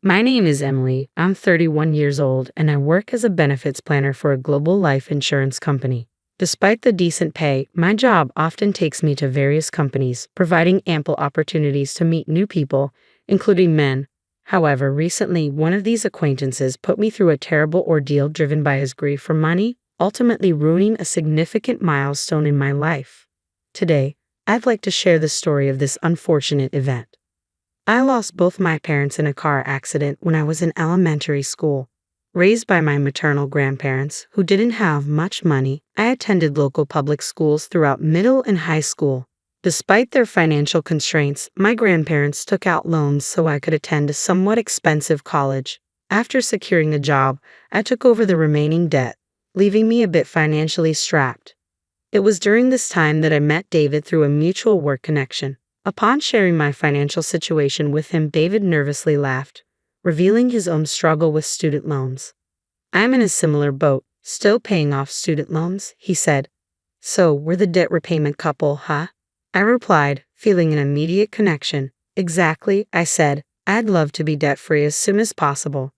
My name is Emily. I'm 31 years old and I work as a benefits planner for a global life insurance company. Despite the decent pay, my job often takes me to various companies, providing ample opportunities to meet new people, including men. However, recently, one of these acquaintances put me through a terrible ordeal driven by his grief for money, ultimately ruining a significant milestone in my life. Today, I'd like to share the story of this unfortunate event. I lost both my parents in a car accident when I was in elementary school. Raised by my maternal grandparents, who didn't have much money, I attended local public schools throughout middle and high school. Despite their financial constraints, my grandparents took out loans so I could attend a somewhat expensive college. After securing a job, I took over the remaining debt, leaving me a bit financially strapped. It was during this time that I met David through a mutual work connection. Upon sharing my financial situation with him, David nervously laughed, revealing his own struggle with student loans. "I'm in a similar boat, still paying off student loans," he said. "So, we're the debt repayment couple, huh?" I replied, feeling an immediate connection. "Exactly," I said. "I'd love to be debt-free as soon as possible."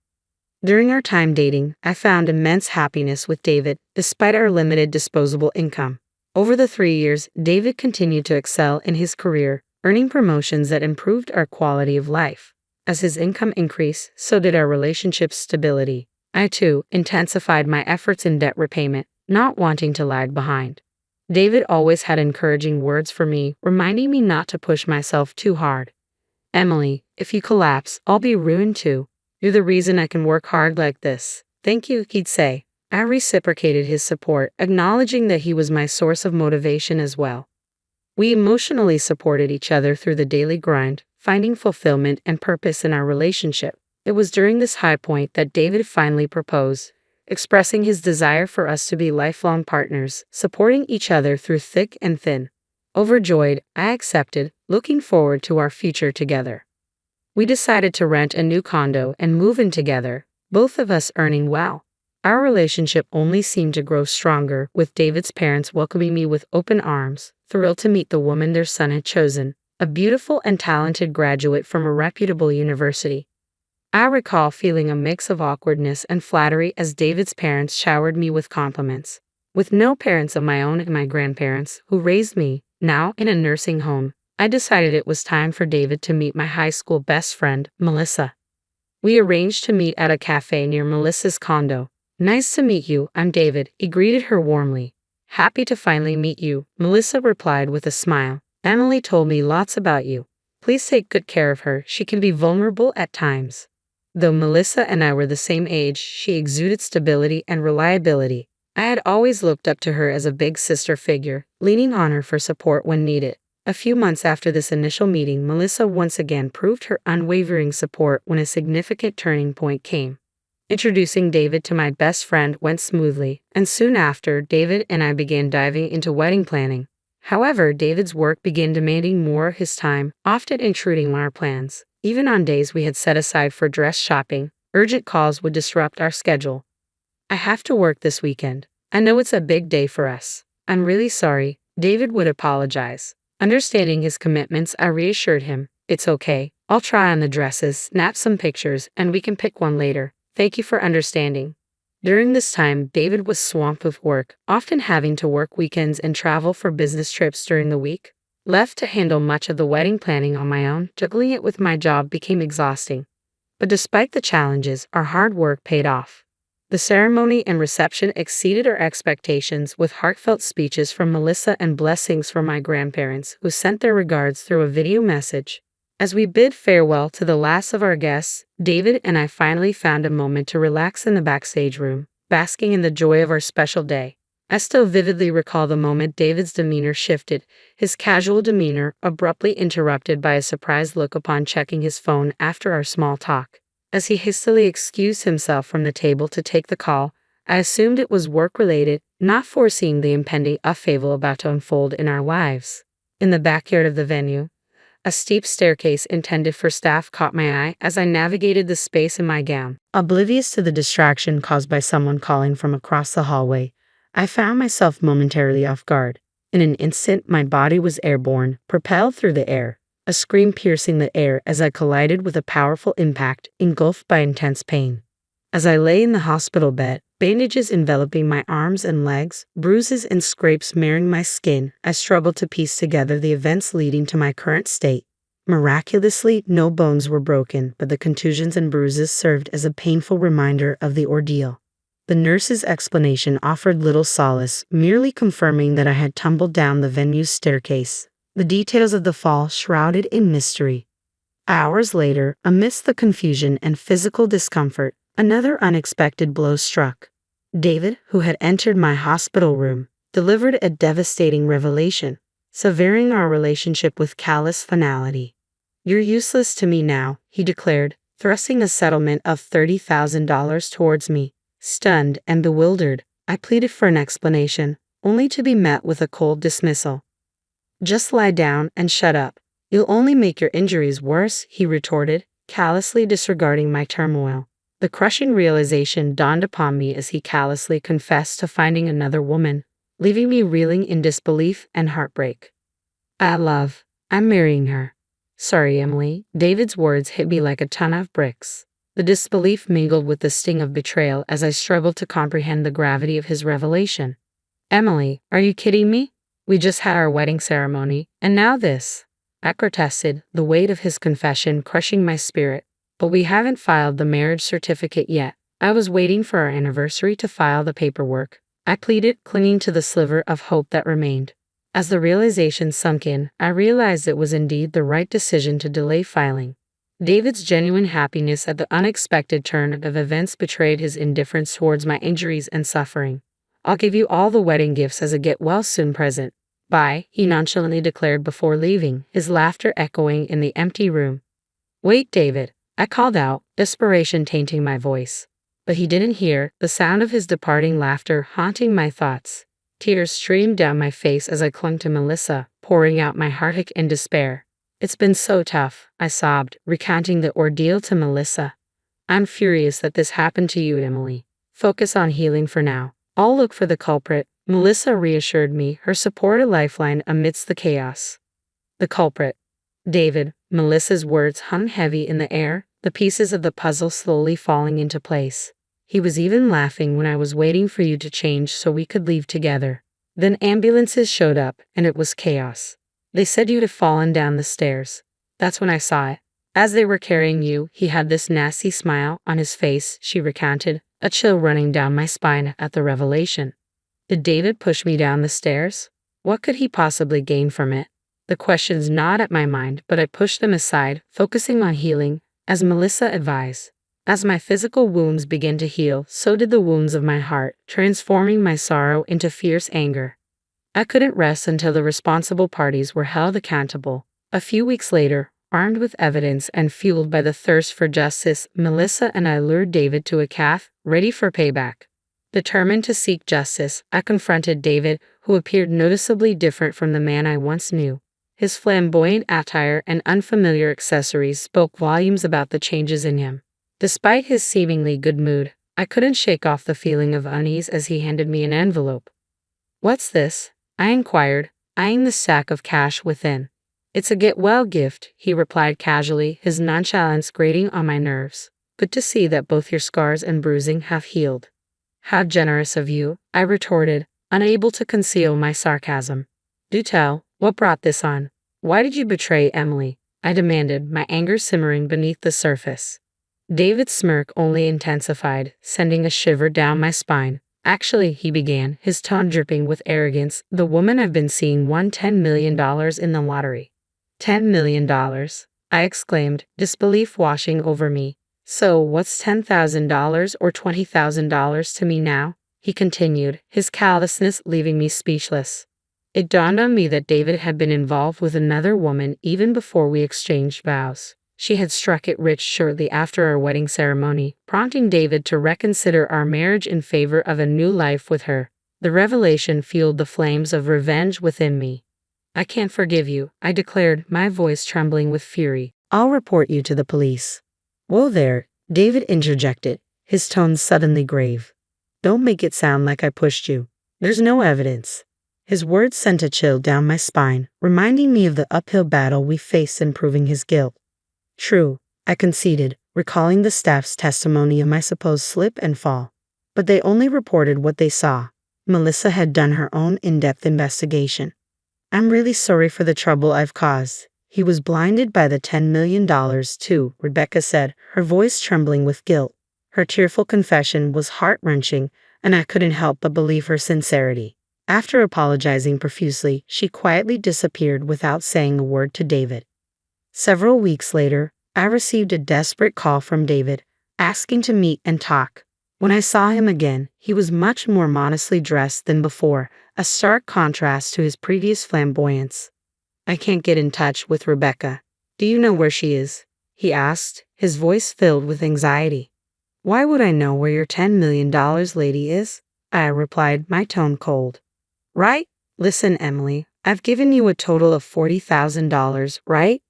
During our time dating, I found immense happiness with David, despite our limited disposable income. Over the 3 years, David continued to excel in his career, earning promotions that improved our quality of life. As his income increased, so did our relationship's stability. I, too, intensified my efforts in debt repayment, not wanting to lag behind. David always had encouraging words for me, reminding me not to push myself too hard. "Emily, if you collapse, I'll be ruined too. You're the reason I can work hard like this." "Thank you," he'd say. I reciprocated his support, acknowledging that he was my source of motivation as well. We emotionally supported each other through the daily grind, finding fulfillment and purpose in our relationship. It was during this high point that David finally proposed, expressing his desire for us to be lifelong partners, supporting each other through thick and thin. Overjoyed, I accepted, looking forward to our future together. We decided to rent a new condo and move in together, both of us earning well. Our relationship only seemed to grow stronger, with David's parents welcoming me with open arms, thrilled to meet the woman their son had chosen, a beautiful and talented graduate from a reputable university. I recall feeling a mix of awkwardness and flattery as David's parents showered me with compliments. With no parents of my own and my grandparents, who raised me, now in a nursing home, I decided it was time for David to meet my high school best friend, Melissa. We arranged to meet at a cafe near Melissa's condo. "Nice to meet you, I'm David," he greeted her warmly. "Happy to finally meet you," Melissa replied with a smile. "Emily told me lots about you. Please take good care of her, she can be vulnerable at times." Though Melissa and I were the same age, she exuded stability and reliability. I had always looked up to her as a big sister figure, leaning on her for support when needed. A few months after this initial meeting, Melissa once again proved her unwavering support when a significant turning point came. Introducing David to my best friend went smoothly, and soon after, David and I began diving into wedding planning. However, David's work began demanding more of his time, often intruding on our plans. Even on days we had set aside for dress shopping, urgent calls would disrupt our schedule. "I have to work this weekend. I know it's a big day for us. I'm really sorry," David would apologize. Understanding his commitments, I reassured him, "It's okay. I'll try on the dresses, snap some pictures, and we can pick one later. Thank you for understanding." During this time, David was swamped with work, often having to work weekends and travel for business trips during the week. Left to handle much of the wedding planning on my own, juggling it with my job became exhausting. But despite the challenges, our hard work paid off. The ceremony and reception exceeded our expectations, with heartfelt speeches from Melissa and blessings from my grandparents, who sent their regards through a video message. As we bid farewell to the last of our guests, David and I finally found a moment to relax in the backstage room, basking in the joy of our special day. I still vividly recall the moment David's demeanor shifted, his casual demeanor abruptly interrupted by a surprised look upon checking his phone after our small talk. As he hastily excused himself from the table to take the call, I assumed it was work-related, not foreseeing the impending upheaval about to unfold in our lives. In the backyard of the venue, a steep staircase intended for staff caught my eye as I navigated the space in my gown. Oblivious to the distraction caused by someone calling from across the hallway, I found myself momentarily off guard. In an instant, my body was airborne, propelled through the air. a scream piercing the air as I collided with a powerful impact, engulfed by intense pain. As I lay in the hospital bed, bandages enveloping my arms and legs, bruises and scrapes marring my skin, I struggled to piece together the events leading to my current state. Miraculously, no bones were broken, but the contusions and bruises served as a painful reminder of the ordeal. The nurse's explanation offered little solace, merely confirming that I had tumbled down the venue's staircase, the details of the fall shrouded in mystery. Hours later, amidst the confusion and physical discomfort, another unexpected blow struck. David, who had entered my hospital room, delivered a devastating revelation, severing our relationship with callous finality. "You're useless to me now," he declared, thrusting a settlement of $30,000 towards me. Stunned and bewildered, I pleaded for an explanation, only to be met with a cold dismissal. "Just lie down and shut up. You'll only make your injuries worse," he retorted, callously disregarding my turmoil. The crushing realization dawned upon me as he callously confessed to finding another woman, leaving me reeling in disbelief and heartbreak. I'm marrying her." "Sorry, Emily." David's words hit me like a ton of bricks. The disbelief mingled with the sting of betrayal as I struggled to comprehend the gravity of his revelation. "Emily, are you kidding me? We just had our wedding ceremony, and now this," I protested, the weight of his confession crushing my spirit. "But we haven't filed the marriage certificate yet. I was waiting for our anniversary to file the paperwork," I pleaded, clinging to the sliver of hope that remained. As the realization sunk in, I realized it was indeed the right decision to delay filing. David's genuine happiness at the unexpected turn of events betrayed his indifference towards my injuries and suffering. "I'll give you all the wedding gifts as a get-well-soon present. Bye," he nonchalantly declared before leaving, his laughter echoing in the empty room. "Wait, David," I called out, desperation tainting my voice. But he didn't hear, the sound of his departing laughter haunting my thoughts. Tears streamed down my face as I clung to Melissa, pouring out my heartache and despair. "It's been so tough," I sobbed, recounting the ordeal to Melissa. "I'm furious that this happened to you, Emily. Focus on healing for now. I'll look for the culprit," Melissa reassured me, her support a lifeline amidst the chaos. "The culprit. David," Melissa's words hung heavy in the air, the pieces of the puzzle slowly falling into place. "He was even laughing when I was waiting for you to change so we could leave together. Then ambulances showed up, and it was chaos. They said you'd have fallen down the stairs. That's when I saw it. As they were carrying you, he had this nasty smile on his face," she recounted, a chill running down my spine at the revelation. "Did David push me down the stairs? What could he possibly gain from it?" The questions gnawed at my mind, but I pushed them aside, focusing on healing, as Melissa advised. As my physical wounds began to heal, so did the wounds of my heart, transforming my sorrow into fierce anger. I couldn't rest until the responsible parties were held accountable. A few weeks later, armed with evidence and fueled by the thirst for justice, Melissa and I lured David to a cafe, ready for payback. Determined to seek justice, I confronted David, who appeared noticeably different from the man I once knew. His flamboyant attire and unfamiliar accessories spoke volumes about the changes in him. Despite his seemingly good mood, I couldn't shake off the feeling of unease as he handed me an envelope. "What's this?" I inquired, eyeing the sack of cash within. "It's a get-well gift," he replied casually, his nonchalance grating on my nerves. "Good to see that both your scars and bruising have healed." "How generous of you," I retorted, unable to conceal my sarcasm. "Do tell, what brought this on? Why did you betray Emily?" I demanded, my anger simmering beneath the surface. David's smirk only intensified, sending a shiver down my spine. "Actually," he began, his tone dripping with arrogance, "the woman I've been seeing won $10 million in the lottery." $10 million? I exclaimed, disbelief washing over me. "So what's $10,000 or $20,000 to me now?" he continued, his callousness leaving me speechless. It dawned on me that David had been involved with another woman even before we exchanged vows. She had struck it rich shortly after our wedding ceremony, prompting David to reconsider our marriage in favor of a new life with her. The revelation fueled the flames of revenge within me. "I can't forgive you," I declared, my voice trembling with fury. "I'll report you to the police." "Whoa there," David interjected, his tone suddenly grave. "Don't make it sound like I pushed you. There's no evidence." His words sent a chill down my spine, reminding me of the uphill battle we faced in proving his guilt. True, I conceded, recalling the staff's testimony of my supposed slip and fall. But they only reported what they saw. Melissa had done her own in-depth investigation. I'm really sorry for the trouble I've caused. He was blinded by the $10 million too, Rebecca said, her voice trembling with guilt. Her tearful confession was heart-wrenching, and I couldn't help but believe her sincerity. After apologizing profusely, she quietly disappeared without saying a word to David. Several weeks later, I received a desperate call from David, asking to meet and talk. When I saw him again, he was much more modestly dressed than before, a stark contrast to his previous flamboyance. I can't get in touch with Rebecca. Do you know where she is? He asked, his voice filled with anxiety. Why would I know where your $10 million lady is? I replied, my tone cold. Right? Listen, Emily, I've given you a total of $40,000, right?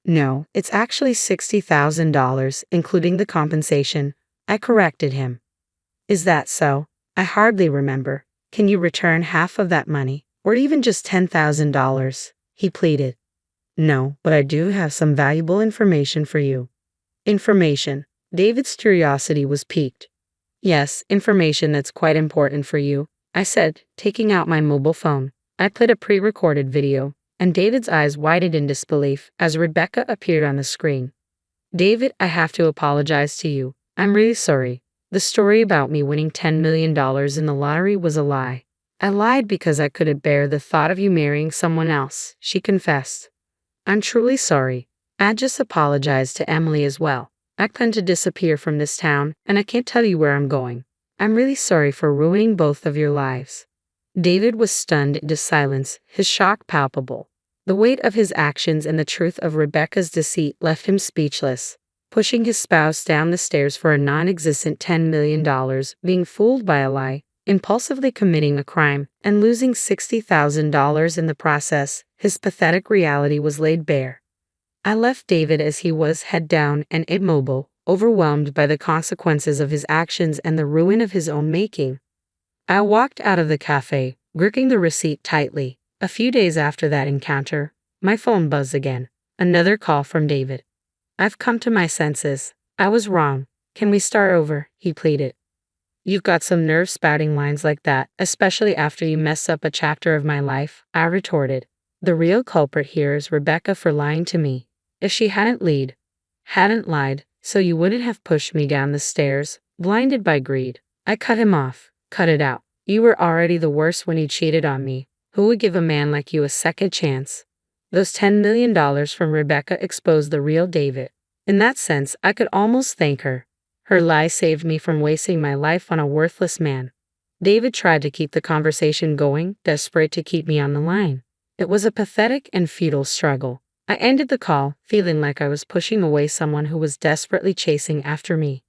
No, it's actually $60,000, including the compensation. I corrected him. Is that so? I hardly remember. Can you return half of that money, or even just $10,000? He pleaded. No, but I do have some valuable information for you. Information. David's curiosity was piqued. Yes, information that's quite important for you, I said, taking out my mobile phone. I played a pre-recorded video, and David's eyes widened in disbelief as Rebecca appeared on the screen. David, I have to apologize to you. I'm really sorry. The story about me winning $10 million in the lottery was a lie. I lied because I couldn't bear the thought of you marrying someone else, she confessed. I'm truly sorry. I just apologized to Emily as well. I plan to disappear from this town, and I can't tell you where I'm going. I'm really sorry for ruining both of your lives. David was stunned into silence, his shock palpable. The weight of his actions and the truth of Rebecca's deceit left him speechless. Pushing his spouse down the stairs for a non-existent $10 million, being fooled by a lie, impulsively committing a crime, and losing $60,000 in the process, his pathetic reality was laid bare. I left David as he was, head down and immobile, overwhelmed by the consequences of his actions and the ruin of his own making. I walked out of the cafe, gripping the receipt tightly. A few days after that encounter, my phone buzzed again. Another call from David. I've come to my senses. I was wrong. Can we start over? He pleaded. You've got some nerve spouting lines like that, especially after you mess up a chapter of my life, I retorted. The real culprit here is Rebecca for lying to me. If she hadn't lied, so you wouldn't have pushed me down the stairs, blinded by greed. I cut him off. Cut it out. You were already the worst when you cheated on me. Who would give a man like you a second chance? Those $10 million from Rebecca exposed the real David. In that sense, I could almost thank her. Her lie saved me from wasting my life on a worthless man. David tried to keep the conversation going, desperate to keep me on the line. It was a pathetic and futile struggle. I ended the call, feeling like I was pushing away someone who was desperately chasing after me.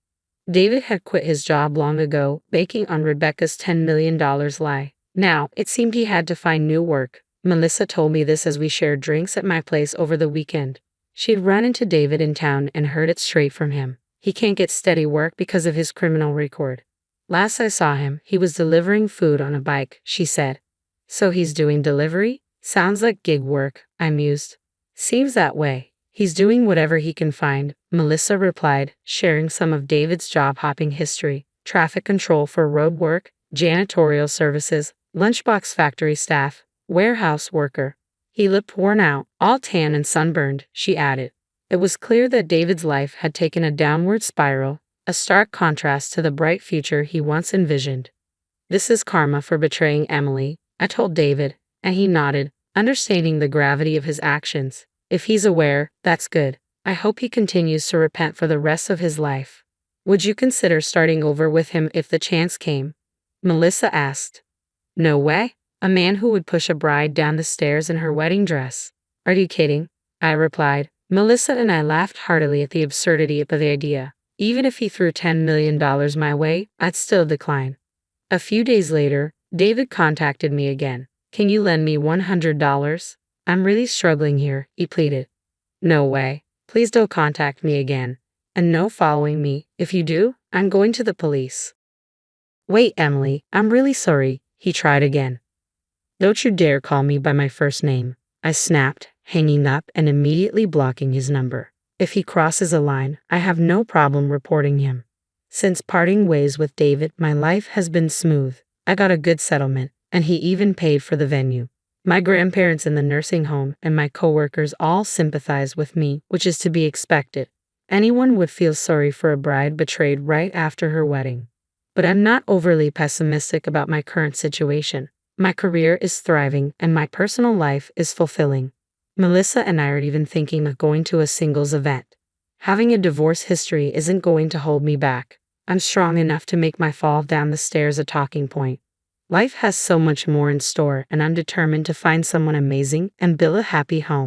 David had quit his job long ago, banking on Rebecca's $10 million lie. Now, it seemed he had to find new work. Melissa told me this as we shared drinks at my place over the weekend. She'd run into David in town and heard it straight from him. He can't get steady work because of his criminal record. Last I saw him, he was delivering food on a bike, she said. So he's doing delivery? Sounds like gig work, I mused. Seems that way. He's doing whatever he can find, Melissa replied, sharing some of David's job-hopping history. Traffic control for road work, janitorial services, lunchbox factory staff, warehouse worker. He looked worn out, all tan and sunburned, she added. It was clear that David's life had taken a downward spiral, a stark contrast to the bright future he once envisioned. This is karma for betraying Emily, I told David, and he nodded, understanding the gravity of his actions. If he's aware, that's good. I hope he continues to repent for the rest of his life. Would you consider starting over with him if the chance came? Melissa asked. No way. A man who would push a bride down the stairs in her wedding dress. Are you kidding? I replied. Melissa and I laughed heartily at the absurdity of the idea. Even if he threw $10 million my way, I'd still decline. A few days later, David contacted me again. Can you lend me $100? I'm really struggling here, he pleaded. No way. Please don't contact me again. And no following me. If you do, I'm going to the police. Wait, Emily, I'm really sorry, he tried again. Don't you dare call me by my first name, I snapped, hanging up and immediately blocking his number. If he crosses a line, I have no problem reporting him. Since parting ways with David, my life has been smooth. I got a good settlement, and he even paid for the venue. My grandparents in the nursing home and my coworkers all sympathize with me, which is to be expected. Anyone would feel sorry for a bride betrayed right after her wedding. But I'm not overly pessimistic about my current situation. My career is thriving and my personal life is fulfilling. Melissa and I are even thinking of going to a singles event. Having a divorce history isn't going to hold me back. I'm strong enough to make my fall down the stairs a talking point. Life has so much more in store, and I'm determined to find someone amazing and build a happy home.